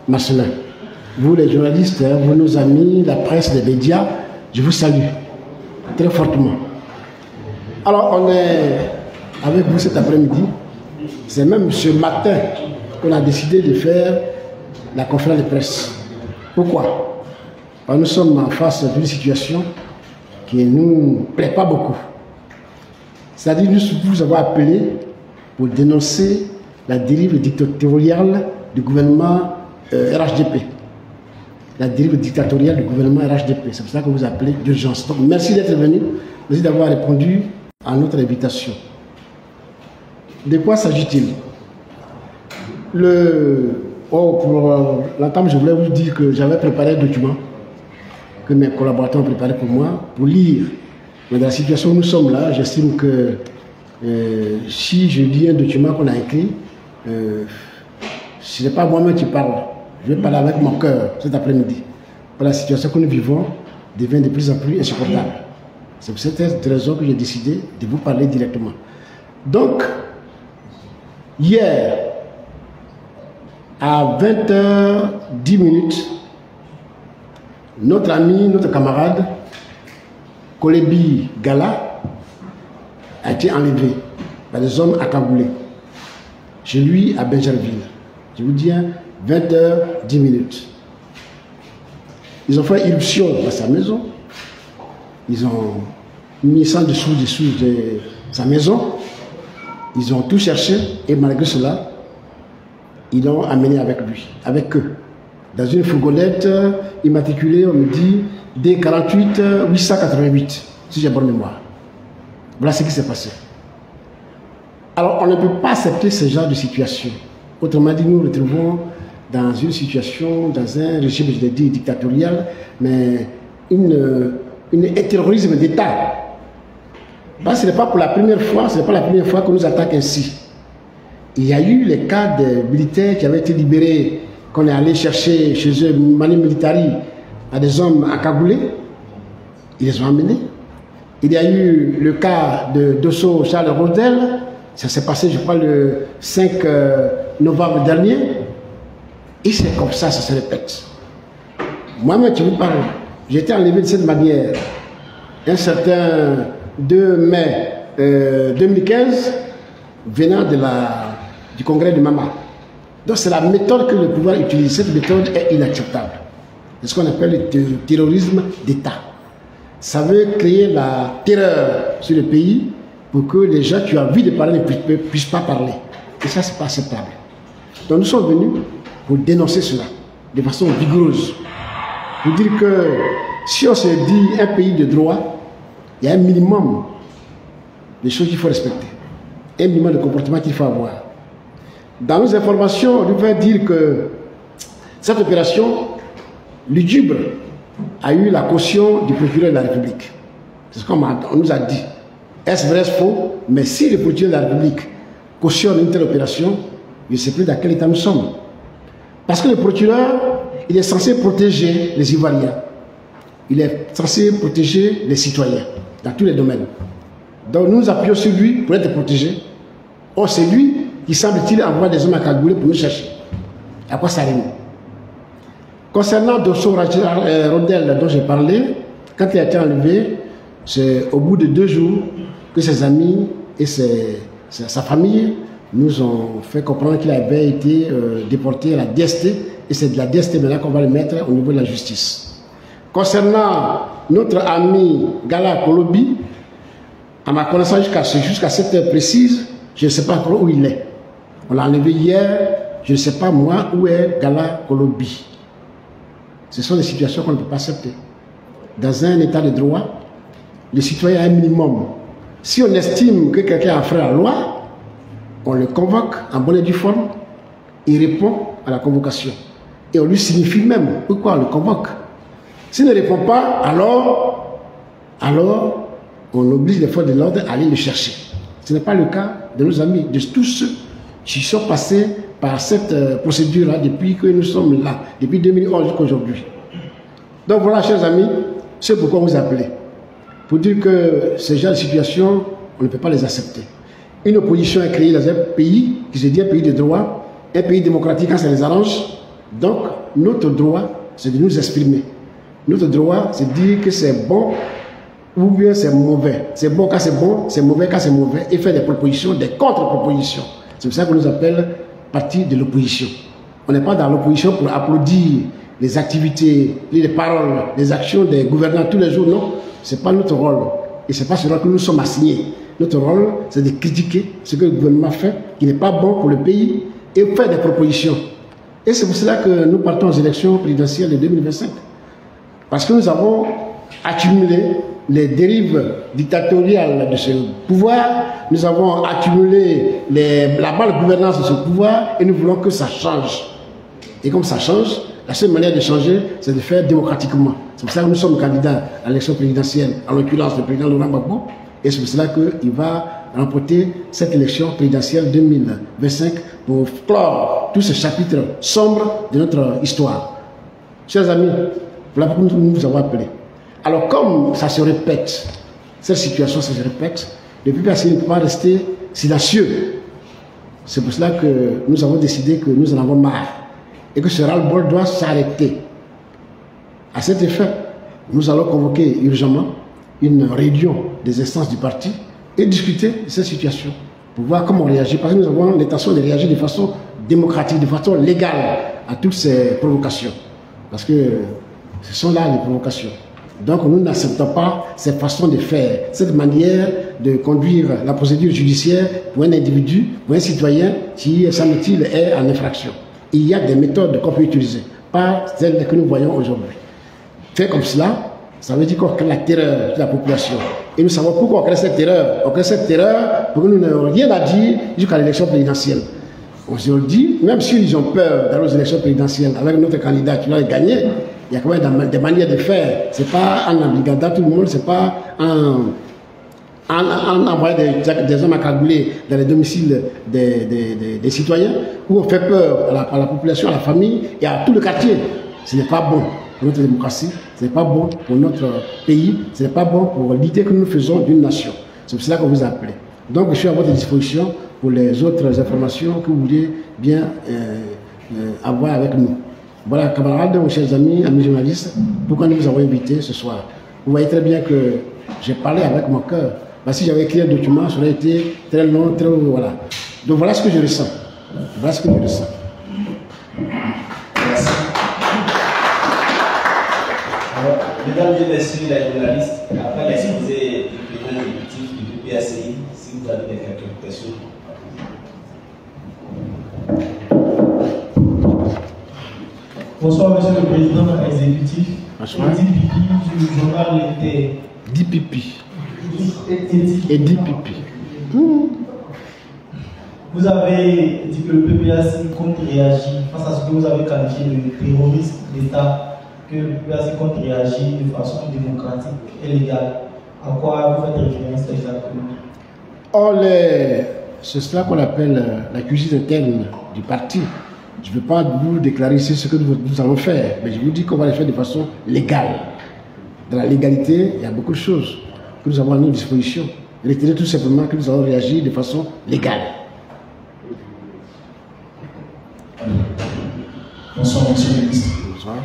Marcelin, vous les journalistes, vous nos amis, la presse, les médias, je vous salue très fortement. Alors on est avec vous cet après-midi, c'est même ce matin qu'on a décidé de faire la conférence de presse. Pourquoi? Parce que nous sommes en face d'une situation qui ne nous plaît pas beaucoup. C'est-à-dire nous vous avons appelé pour dénoncer la dérive dictatoriale du gouvernement RHDP. La dérive dictatoriale du gouvernement RHDP. C'est pour ça que vous appelez d'urgence. Donc merci d'être venu, merci d'avoir répondu à notre invitation. De quoi s'agit-il? Pour l'entame, je voulais vous dire que j'avais préparé un document que mes collaborateurs ont préparé pour moi, pour lire. Mais dans la situation où nous sommes là, j'estime que si je lis un document qu'on a écrit, ce n'est pas moi-même qui parle. Je vais parler avec mon cœur cet après-midi. La situation que nous vivons devient de plus en plus insupportable. C'est pour cette raison que j'ai décidé de vous parler directement. Donc, hier, à 20h10, notre ami, notre camarade, Kolebi Gala, a été enlevé par des hommes accablés chez lui à Benjerville. Je vous dis, 20h10. Ils ont fait irruption dans sa maison. Ils ont mis ça dessous de sa maison. Ils ont tout cherché et malgré cela, ils l'ont amené avec lui, avec eux. Dans une fourgonnette immatriculée, on me dit, D48 888, si j'ai bonne mémoire. Voilà ce qui s'est passé. Alors, on ne peut pas accepter ce genre de situation. Autrement dit, nous nous retrouvons dans une situation, dans un régime, je l'ai dit, dictatorial, mais un terrorisme d'État. Ce n'est pas pour la première fois, ce n'est pas la première fois qu'on nous attaque ainsi. Il y a eu les cas de militaires qui avaient été libérés, qu'on est allé chercher chez eux, Manu Militari, à des hommes accablés. Ils les ont emmenés. Il y a eu le cas de Dosso Charles Rodel. Ça s'est passé, je crois, le 5 novembre dernier. Et c'est comme ça se répète. Moi-même, tu vous parles. J'ai été enlevé de cette manière. Un certain 2 mai 2015, venant du congrès de Mama. Donc c'est la méthode que le pouvoir utilise. Cette méthode est inacceptable. C'est ce qu'on appelle le terrorisme d'État. Ça veut créer la terreur sur le pays pour que les gens qui ont envie de parler ne puissent pas parler. Et ça, c'est pas acceptable. Donc nous sommes venus pour dénoncer cela de façon vigoureuse. Pour dire que si on se dit un pays de droit, il y a un minimum de choses qu'il faut respecter. Un minimum de comportement qu'il faut avoir. Dans nos informations, on nous va dire que cette opération lugubre a eu la caution du procureur de la République. C'est ce qu'on nous a dit. Est-ce vrai, est-ce faux? Mais si le procureur de la République cautionne une telle opération, je ne sais plus dans quel état nous sommes. Parce que le procureur, il est censé protéger les Ivoiriens. Il est censé protéger les citoyens dans tous les domaines. Donc nous nous appuyons sur lui pour être protégés. Or, c'est lui qui semble-t-il envoie des hommes à cagoulés pour nous chercher. À quoi ça rime? Concernant Dosso Rodel dont j'ai parlé, quand il a été enlevé, c'est au bout de 2 jours que ses amis et sa famille nous ont fait comprendre qu'il avait été déporté à la DST, et c'est de la DST maintenant qu'on va le mettre au niveau de la justice. Concernant notre ami Gala Kolobi, à ma connaissance jusqu'à cette heure précise, je ne sais pas encore où il est. On l'a enlevé hier, je ne sais pas moi où est Gala Kolobi. Ce sont des situations qu'on ne peut pas accepter. Dans un état de droit, le citoyen a un minimum. Si on estime que quelqu'un a enfreint la loi, on le convoque en bonne et due forme, il répond à la convocation. Et on lui signifie même pourquoi on le convoque. S'il ne répond pas, alors on oblige les forces de l'ordre à aller le chercher. Ce n'est pas le cas de nos amis, de tous ceux qui sont passés par cette procédure-là depuis que nous sommes là, depuis 2011 jusqu'à aujourd'hui. Donc voilà, chers amis, c'est pourquoi on vous appelez. Pour dire que ces genres de situations, on ne peut pas les accepter. Une opposition est créée dans un pays qui se dit un pays de droit, un pays démocratique quand ça les arrange, Donc, notre droit, c'est de nous exprimer. Notre droit, c'est de dire que c'est bon ou bien c'est mauvais. C'est bon quand c'est bon, c'est mauvais quand c'est mauvais, et faire des propositions, des contre-propositions. C'est pour ça qu'on nous appelle parti de l'opposition. On n'est pas dans l'opposition pour applaudir les activités, les paroles, les actions des gouvernants tous les jours, non. Ce n'est pas notre rôle. Et ce n'est pas ce rôle que nous sommes assignés. Notre rôle, c'est de critiquer ce que le gouvernement fait, qui n'est pas bon pour le pays, et faire des propositions. Et c'est pour cela que nous partons aux élections présidentielles de 2025. Parce que nous avons accumulé les dérives dictatoriales de ce pouvoir, nous avons accumulé la malgouvernance de ce pouvoir, et nous voulons que ça change. Et comme ça change, la seule manière de changer, c'est de faire démocratiquement. C'est pour ça que nous sommes candidats à l'élection présidentielle, en l'occurrence le président Laurent Gbagbo, et c'est pour cela qu'il va remporter cette élection présidentielle 2025 pour clore tout ce chapitre sombre de notre histoire. Chers amis, voilà pourquoi nous vous avons appelés. Alors comme ça se répète, cette situation ça se répète, le PPACI ne peut pas rester silencieux. C'est pour cela que nous avons décidé que nous en avons marre et que ce ras-le-bol doit s'arrêter. À cet effet, nous allons convoquer urgemment une réunion des instances du parti et discuter de cette situation pour voir comment on réagit. Parce que nous avons l'intention de réagir de façon démocratique, de façon légale à toutes ces provocations. Parce que ce sont là les provocations. Donc nous n'acceptons pas cette façon de faire, cette manière de conduire la procédure judiciaire pour un individu, pour un citoyen qui, semble-t-il, est en infraction. Il y a des méthodes qu'on peut utiliser, pas celles que nous voyons aujourd'hui. Faire comme cela, ça veut dire qu'on crée la terreur de la population. Et nous savons pourquoi on crée cette terreur. On crée cette terreur pour que nous n'ayons rien à dire jusqu'à l'élection présidentielle. On se le dit, même s'ils ont peur d'aller aux élections présidentielles avec notre candidat qui va gagner, il y a quand même des manières de faire. Ce n'est pas en obligatant tout le monde, ce n'est pas en envoyant des hommes accablés dans les domiciles des citoyens, où on fait peur à la population, à la famille et à tout le quartier. Ce n'est pas bon pour notre démocratie, ce n'est pas bon pour notre pays, ce n'est pas bon pour l'idée que nous faisons d'une nation. C'est pour cela qu'on vous a appelé. Donc je suis à votre disposition pour les autres informations que vous voulez bien avoir avec nous. Voilà, camarades, chers amis, amis journalistes, pourquoi nous vous avons invités ce soir. Vous voyez très bien que j'ai parlé avec mon cœur. Bah, si j'avais écrit un document, ça aurait été très long, très... Voilà. Donc voilà ce que je ressens. Voilà ce que je ressens. Merci. Alors, mesdames et messieurs les journalistes, après l'exposé du président exécutif du PPACI, si vous avez quelques questions. Bonsoir, monsieur le président exécutif. Bonsoir. Eddy Pipi du journal L'Inter. Eddy Pipi. Eddy Pipi. Vous avez dit que le PPACI compte réagir face à ce que vous avez qualifié de terrorisme d'État, que le PPACI compte réagir de façon démocratique et légale. À quoi vous faites référence exactement? Or, c'est cela qu'on appelle la cuisine interne du parti. Je ne veux pas vous déclarer ici ce que nous allons faire, mais je vous dis qu'on va le faire de façon légale. Dans la légalité, il y a beaucoup de choses que nous avons à notre disposition. Retenez tout simplement que nous allons réagir de façon légale. Bonsoir, monsieur le ministre. Bonsoir.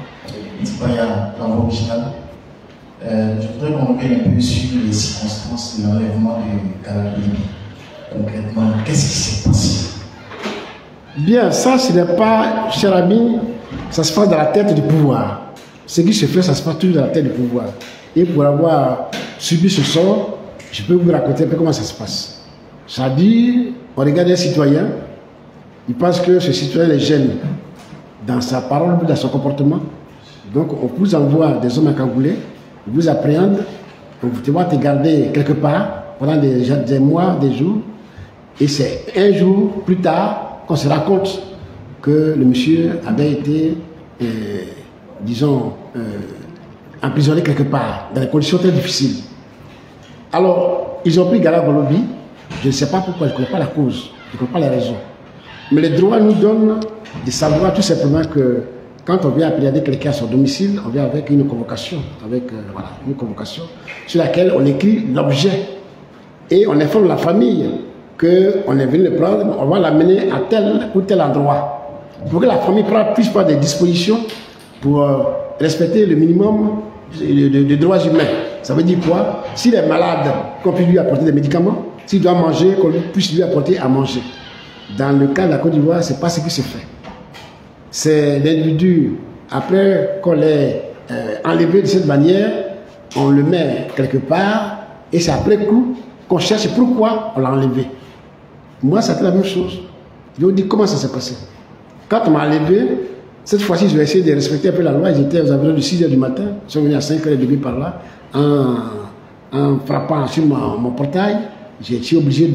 Ntibaya, l'envoi original. Je voudrais qu'on revienne un peu sur les circonstances de l'enlèvement de Galabini. Concrètement, qu'est-ce qui s'est passé? Bien, ça, ce n'est pas, cher ami, ça se passe dans la tête du pouvoir. Ce qui se fait, ça se passe toujours dans la tête du pouvoir. Et pour avoir subi ce sort, je peux vous raconter un peu comment ça se passe. C'est-à-dire, on regarde un citoyen, il pense que ce citoyen est gêne dans sa parole, dans son comportement. Donc, on vous envoie des hommes encagoulés, ils vous appréhendent, on va te garder quelque part pendant des mois, des jours, et c'est un jour plus tard qu'on se rend compte que le monsieur avait été, disons, emprisonné quelque part, dans des conditions très difficiles. Alors, ils ont pris Gala Golobi, je ne sais pas pourquoi, je ne connais pas la cause, je ne connais pas la raison. Mais le droit nous donne de savoir tout simplement que quand on vient appréhender quelqu'un à son domicile, on vient avec une convocation, voilà, une convocation sur laquelle on écrit l'objet et on informe la famille qu'on est venu le prendre, on va l'amener à tel ou tel endroit. pour que la famille puisse prendre des dispositions pour respecter le minimum de droits humains. Ça veut dire quoi? S'il est malade, qu'on puisse lui apporter des médicaments. S'il doit manger, qu'on puisse lui apporter à manger. Dans le cas de la Côte d'Ivoire, ce n'est pas ce qui se fait. C'est l'individu, après qu'on l'ait enlevé de cette manière, on le met quelque part, et c'est après coup qu'on cherche pourquoi on l'a enlevé. Moi, c'était la même chose. Je vous dis comment ça s'est passé. Quand on m'a enlevé, cette fois-ci, je vais essayer de respecter un peu la loi. J'étais aux environs de 6 h du matin. Je suis venu à 5 h 30 par là, en frappant sur mon portail. J'ai été obligé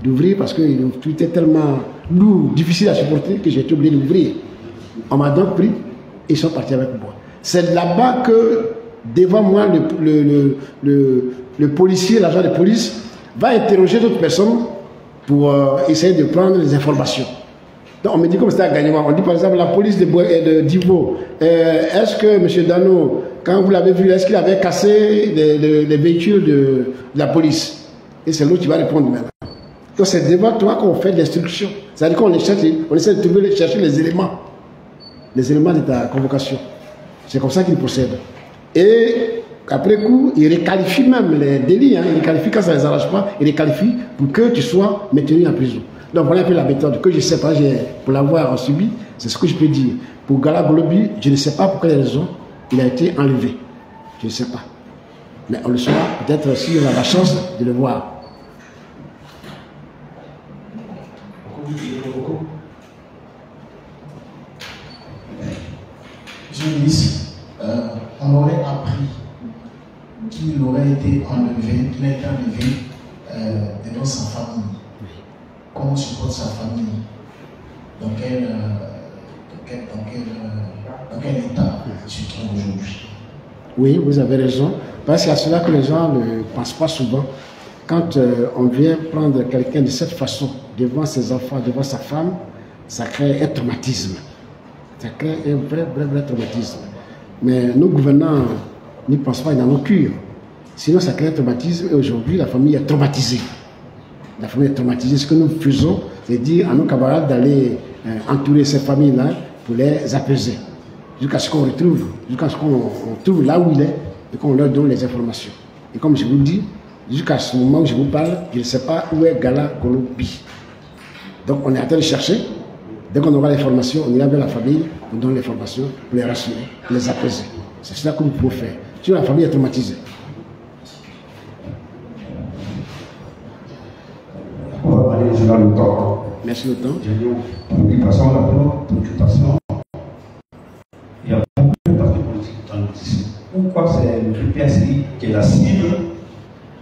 d'ouvrir parce que tout était tellement lourd, difficile à supporter que j'ai été obligé d'ouvrir. On m'a donc pris et ils sont partis avec moi. C'est là-bas que, devant moi, le policier, l'agent de police, va interroger d'autres personnes pour essayer de prendre les informations. Donc on me dit comme c'était un gagnement. On dit par exemple la police de Divo, est-ce que M. Dano, quand vous l'avez vu, est-ce qu'il avait cassé les véhicules de la police? Et c'est l'autre qui va répondre maintenant. Donc c'est devant toi qu'on fait l'instruction. C'est-à-dire qu'on essaie de chercher les éléments de ta convocation. C'est comme ça qu'il procède. Et après coup, il réqualifie même les délits. Il réqualifie quand ça ne les arrange pas, il réqualifie pour que tu sois maintenu en prison. Donc voilà un peu la méthode que je ne sais pas, pour l'avoir subi, c'est ce que je peux dire. Pour Gala Golobi, je ne sais pas pour quelle raison il a été enlevé. Je ne sais pas. Mais on le saura peut-être si on a la chance de le voir. Monsieur le ministre, on aurait appris qu'il aurait été enlevé, qu'il a été enlevé devant sa famille. Comment supporte sa famille? Dans quel état se trouve aujourd'hui? Oui, vous avez raison. Parce que c'est à cela que les gens ne pensent pas souvent. Quand on vient prendre quelqu'un de cette façon, devant ses enfants, devant sa femme, ça crée un traumatisme. Ça crée un vrai traumatisme. Mais nos gouvernants n'y pensent pas, ils n'en ont cure. Sinon, ça crée un traumatisme et aujourd'hui, la famille est traumatisée. La famille est traumatisée. Ce que nous faisons, c'est dire à nos camarades d'aller entourer ces familles-là pour les apaiser. Jusqu'à ce qu'on retrouve, jusqu'à ce qu'on trouve là où il est et qu'on leur donne les informations. Et comme je vous dis, jusqu'à ce moment où je vous parle, je ne sais pas où est Gala Golobi. Donc on est en train de chercher. Dès qu'on aura l'information, on ira vers la famille, on donne l'information pour les rassurer, pour les apaiser. C'est cela que nous pouvons faire. Si la famille est traumatisée. On va parler de le temps. Merci le temps. Préoccupation, la préoccupation. Il y a beaucoup de partis politiques dans le système. Pourquoi c'est le PPACI qui est la cible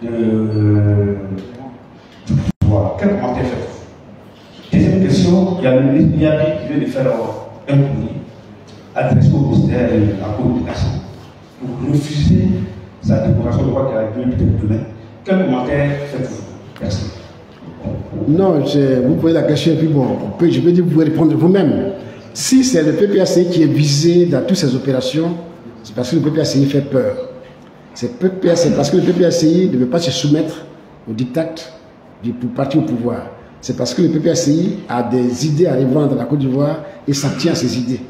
du pouvoir? Quel commentaire faites-vous? Deuxième question, il y a le ministre Niabi qui vient de faire un courrier adressé au ministère de la communication pour refuser sa décoration de voix qui a lieu peut-être demain. Quel commentaire faites-vous? Merci. Non, vous posez la question et puis bon, je peux dire que vous pouvez répondre vous-même. Si c'est le PPACI qui est visé dans toutes ces opérations, c'est parce que le PPACI fait peur. C'est parce que le PPACI ne veut pas se soumettre au diktat du parti au pouvoir. C'est parce que le PPACI a des idées à revendre dans la Côte d'Ivoire et s'en tient à ses idées.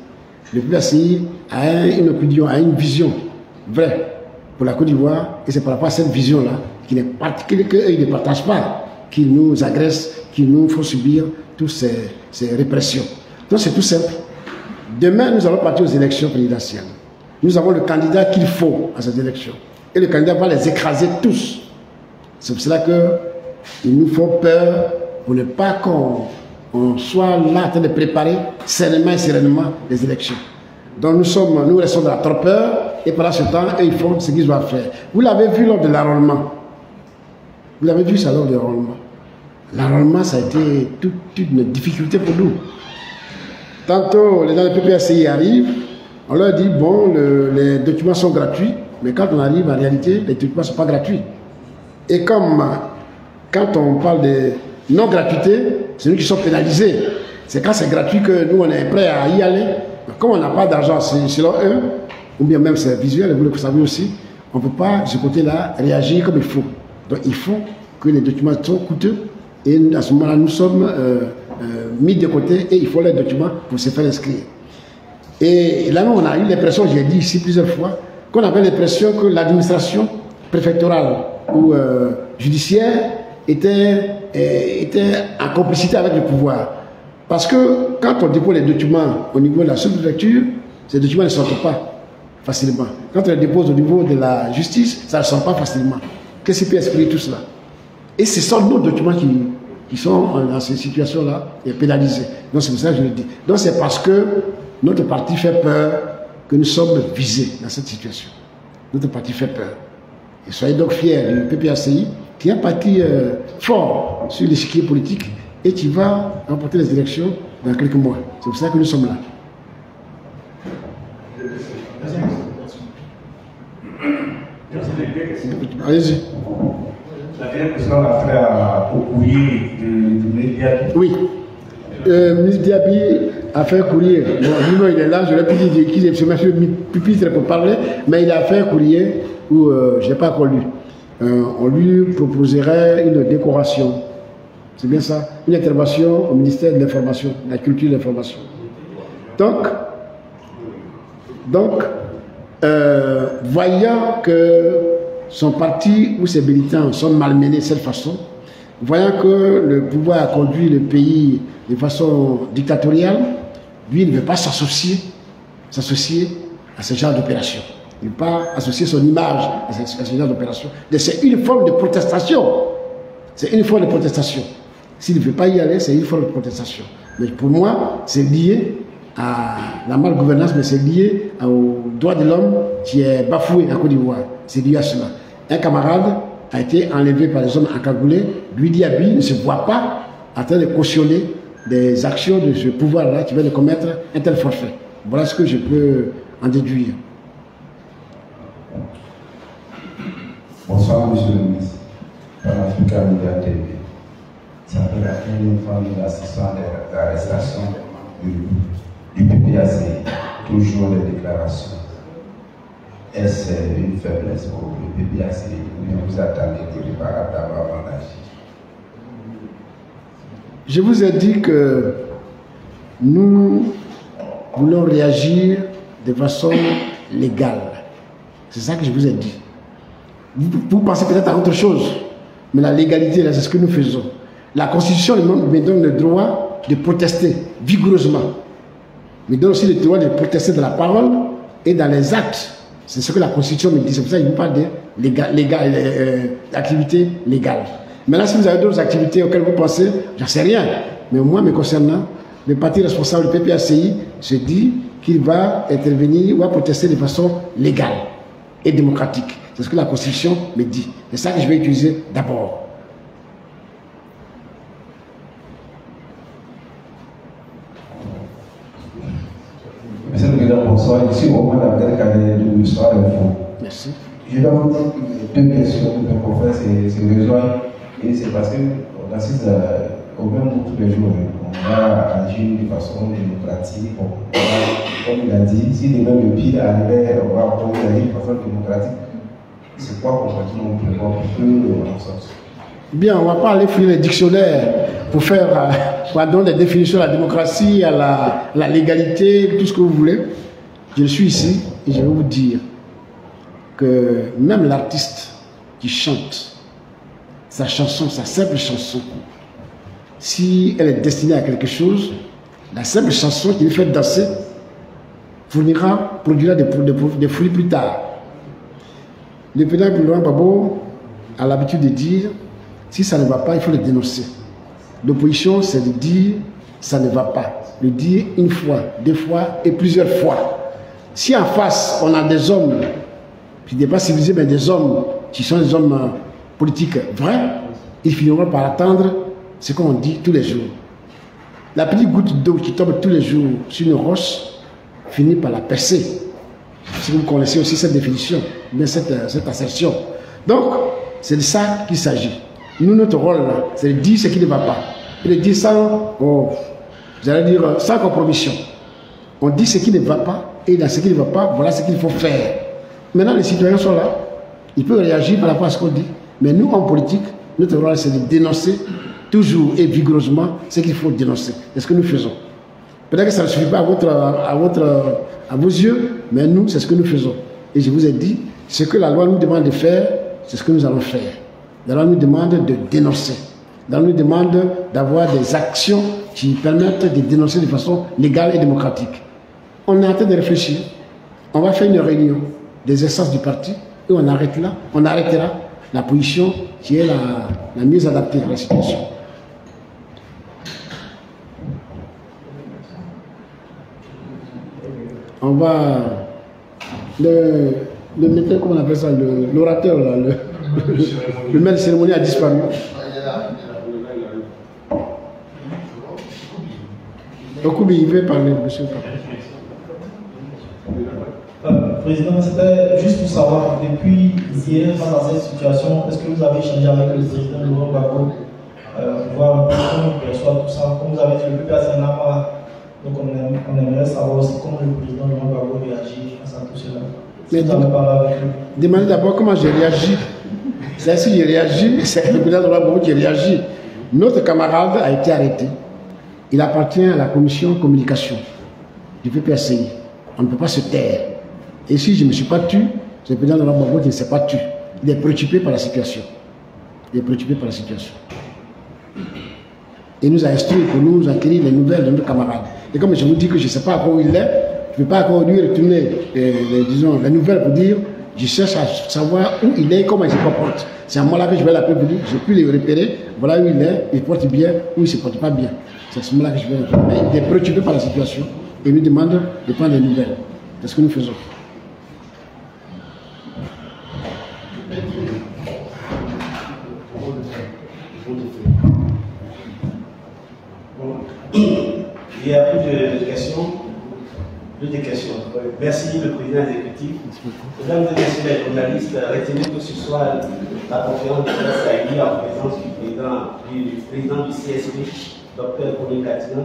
Le PPACI a une opinion, a une vision vraie pour la Côte d'Ivoire et c'est par rapport à cette vision-là qu'ils ne partagent pas, qu'ils nous agressent, qu'ils nous font subir toutes ces répressions. Donc c'est tout simple. Demain, nous allons partir aux élections présidentielles. Nous avons le candidat qu'il faut à cette élection. Et le candidat va les écraser tous. C'est pour cela qu'ils nous font peur pour ne pas qu'on soit là en train de préparer sainement et sereinement les élections. Donc nous restons dans la torpeur et pendant ce temps, eux, ils font ce qu'ils doivent faire. Vous l'avez vu lors de l'enrôlement. Vous l'avez vu ça lors de l'enrôlement. L'enrôlement, ça a été toute une difficulté pour nous. Tantôt, les gens du PPACI arrivent, on leur dit, bon, les documents sont gratuits, mais quand on arrive, en réalité, les documents ne sont pas gratuits. Et comme, quand on parle de non-gratuité, c'est nous qui sommes pénalisés. C'est quand c'est gratuit que nous, on est prêts à y aller. Mais comme on n'a pas d'argent, selon eux, ou bien même c'est visuel, vous le savez aussi, on ne peut pas, de ce côté-là, réagir comme il faut. Donc il faut que les documents soient coûteux, et à ce moment-là, nous sommes mis de côté et il faut les documents pour se faire inscrire. Et là, on a eu l'impression, j'ai dit ici plusieurs fois, qu'on avait l'impression que l'administration préfectorale ou judiciaire était en complicité avec le pouvoir. Parce que quand on dépose les documents au niveau de la sous-préfecture, ces documents ne sortent pas facilement. Quand on les dépose au niveau de la justice, ça ne sort pas facilement. Qu'est-ce qui peut expliquer tout cela? Et ce sont nos documents qui sont dans ces situations-là pénalisés. Donc c'est pour ça que je le dis. Donc c'est parce que notre parti fait peur que nous sommes visés dans cette situation. Notre parti fait peur. Et soyez donc fiers du PPACI, qui est un parti fort sur l'échiquier politique et qui va remporter les élections dans quelques mois. C'est pour ça que nous sommes là. Allez-y. La dernière question a fait au courrier du Médiabi. Oui. Ministre Diaby a fait un courrier. Bon, lui, il est là, je l'ai pu dire qu'il est sur le pupitre pour parler, mais il a fait un courrier où je n'ai pas encore lu. On lui proposerait une décoration. C'est bien ça? Une intervention au ministère de l'Information, de la Culture et de l'Information. Donc, voyant que son parti ou ses militants sont malmenés de cette façon, voyant que le pouvoir a conduit le pays de façon dictatoriale, lui, il ne veut pas s'associer à ce genre d'opération. Il ne veut pas associer son image à ce genre d'opération. C'est une forme de protestation. C'est une forme de protestation. S'il ne veut pas y aller, c'est une forme de protestation. Mais pour moi, c'est lié à la malgouvernance, mais c'est lié aux droits de l'homme qui est bafoué en Côte d'Ivoire. C'est lié à cela. Un camarade a été enlevé par les hommes encagoulés. Lui, Diaby, ne se voit pas en train de cautionner des actions de ce pouvoir-là qui vient de commettre un tel forfait. Voilà ce que je peux en déduire. Bonsoir, monsieur le ministre. Pan-Africa Media TV. Ça fait la première fois que nous assistons à l'arrestation du PPACI. Toujours les déclarations. Est-ce une faiblesse pour le PPACI? Vous attendez l'irréparable d'abord avant d'agir? Je vous ai dit que nous voulons réagir de façon légale. C'est ça que je vous ai dit. Vous pensez peut-être à autre chose, mais la légalité, c'est ce que nous faisons. La Constitution me donne le droit de protester vigoureusement, mais donne aussi le droit de protester dans la parole et dans les actes. C'est ce que la Constitution me dit. C'est pour ça que je vous parle d'activités légales. Maintenant, si vous avez d'autres activités auxquelles vous pensez, j'en sais rien. Mais moi, me concernant, le parti responsable du PPACI se dit qu'il va intervenir ou va protester de façon légale et démocratique. C'est ce que la Constitution me dit. C'est ça que je vais utiliser d'abord. Monsieur le Président, bonsoir. Ici, au moins, la dernière de l'histoire d'info. Merci. Je dois vous dire que les deux questions que mes confrères se rejoignent. Et c'est parce qu'on assiste au même moment tous les jours. On va agir de façon démocratique. Comme il a dit, si demain le pire arrivait, on va agir de façon démocratique. C'est quoi concrètement on prévoit pour que on sorte? Bien, on ne va pas aller fouiller les dictionnaires pour faire donner des définitions à la démocratie, à la légalité, tout ce que vous voulez. Je suis ici et je vais vous dire que même l'artiste qui chante sa chanson, sa simple chanson, si elle est destinée à quelque chose, la simple chanson qui lui fait danser produira des fruits plus tard. Le président Laurent Gbagbo a l'habitude de dire, si ça ne va pas, il faut le dénoncer. L'opposition, c'est de dire, ça ne va pas. Le dire une fois, deux fois et plusieurs fois. Si en face, on a des hommes qui ne sont pas civilisés, mais des hommes qui sont des hommes politiques vrais, ils finiront par attendre ce qu'on dit tous les jours. La petite goutte d'eau qui tombe tous les jours sur une roche finit par la percer. Si vous connaissez aussi cette définition, bien cette assertion. Donc, c'est de ça qu'il s'agit. Nous, notre rôle, c'est de dire ce qui ne va pas. Et de dire sans compromission. On dit ce qui ne va pas, et dans ce qui ne va pas, voilà ce qu'il faut faire. Maintenant, les citoyens sont là. Ils peuvent réagir par rapport à ce qu'on dit. Mais nous, en politique, notre rôle, c'est de dénoncer toujours et vigoureusement ce qu'il faut dénoncer. C'est ce que nous faisons. Peut-être que ça ne suffit pas à vos yeux, mais nous, c'est ce que nous faisons. Et je vous ai dit, ce que la loi nous demande de faire, c'est ce que nous allons faire. La loi nous demande de dénoncer. La loi nous demande d'avoir des actions qui permettent de dénoncer de façon légale et démocratique. On est en train de réfléchir. On va faire une réunion des instances du parti et on arrêtera la position qui est la mieux adaptée à la situation. On va le maître, comment on appelle ça, l'orateur là, le maître de cérémonie a disparu. Okubi, il veut parler, monsieur. Président, c'était juste pour savoir, depuis hier, face à cette situation, est-ce que vous avez échangé avec le président Laurent Gbagbo pour voir un peu comment il perçoit tout ça? Comme vous avez dit, le PPAC n'a pas. Donc on aimerait savoir aussi comment le président Laurent Gbagbo réagit face à tout cela. Mais vous avez parlé avec lui. Demandez d'abord comment j'ai réagi. C'est si j'ai réagi, c'est le président Laurent Gbagbo qui réagit. Notre camarade a été arrêté. Il appartient à la commission communication du PPACI. On ne peut pas se taire. Et si je ne me suis pas tué, c'est le président Laurent Gbagbo qui ne s'est pas tué. Il est préoccupé par la situation. Il est préoccupé par la situation. Il nous a instruit pour nous acquérir les nouvelles de nos camarades. Et comme je vous dis que je ne sais pas encore où il est, je ne peux pas encore lui retourner disons, les nouvelles pour dire je cherche à savoir où il est et comment il se comporte. C'est à moi là que je vais l'appeler pour dire je peux le repérer, voilà où il est, il porte bien ou il ne se porte pas bien. C'est à ce moment là que je vais le repérer. Mais il est préoccupé par la situation et il nous demande de prendre les nouvelles. C'est ce que nous faisons. Il y a plus de questions. Plus de questions. Merci, le président exécutif. Mesdames et messieurs les journalistes, retenez que ce soir, la conférence de presse a eu en présence du président du CSP, Dr Colin Katina,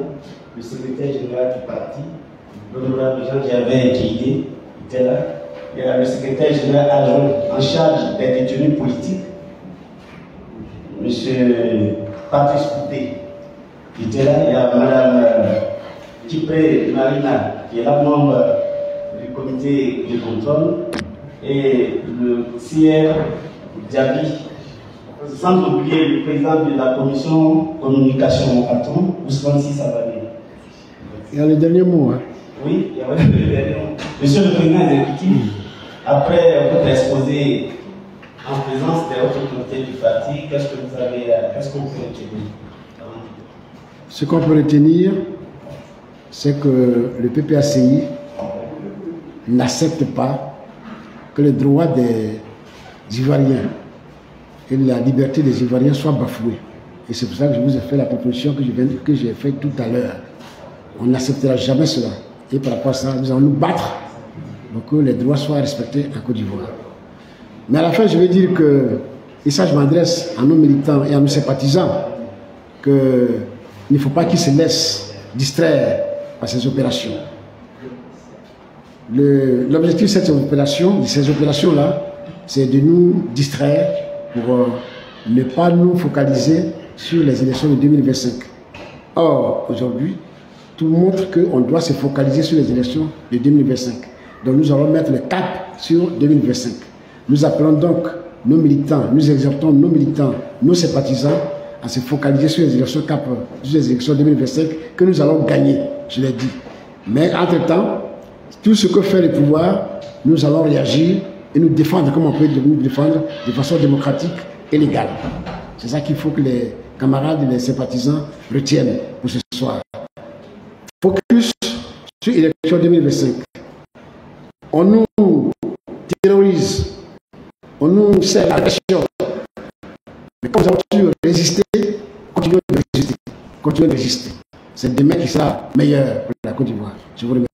le secrétaire général du parti, l'honorable Jean-Gervais Guillet, était là. Il y a le secrétaire général adjoint en charge des détenus politiques, M. Patrice Couté, qui était là. Il y a Mme Kipré Marina, qui est la membre du comité de contrôle, et le CR Diaby, sans oublier le président de la commission communication au patron, Ousmane Sissabali. Il y a le dernier mot. Hein. Oui, il y a le dernier mot. Monsieur le président exécutif, après votre exposé en présence des autres comités du parti, qu'est-ce qu'on peut retenir? Ce qu'on peut retenir, c'est que le PPACI n'accepte pas que les droits des Ivoiriens et la liberté des Ivoiriens soient bafoués. Et c'est pour ça que je vous ai fait la proposition que j'ai faite tout à l'heure. On n'acceptera jamais cela. Et par rapport à ça, nous allons nous battre pour que les droits soient respectés en Côte d'Ivoire. Mais à la fin, je veux dire que, et ça je m'adresse à nos militants et à nos sympathisants, qu'il ne faut pas qu'ils se laissent distraire par ces opérations. L'objectif de ces opérations-là, c'est de nous distraire pour ne pas nous focaliser sur les élections de 2025. Or, aujourd'hui, tout montre qu'on doit se focaliser sur les élections de 2025. Donc nous allons mettre le cap sur 2025. Nous appelons donc nos militants, nous exhortons nos militants, nos sympathisants à se focaliser sur les élections cap, sur les élections 2025 que nous allons gagner, je l'ai dit. Mais entre-temps, tout ce que fait le pouvoir, nous allons réagir et nous défendre comme on peut nous défendre de façon démocratique et légale. C'est ça qu'il faut que les camarades et les sympathisants retiennent pour ce soir. Focus sur l'élection 2025. On nous terrorise, on nous sert l'agression. Mais comme nous avons toujours résisté, continuons de résister. Continuons de résister. C'est demain qui sera meilleur pour la Côte d'Ivoire. Je vous remercie.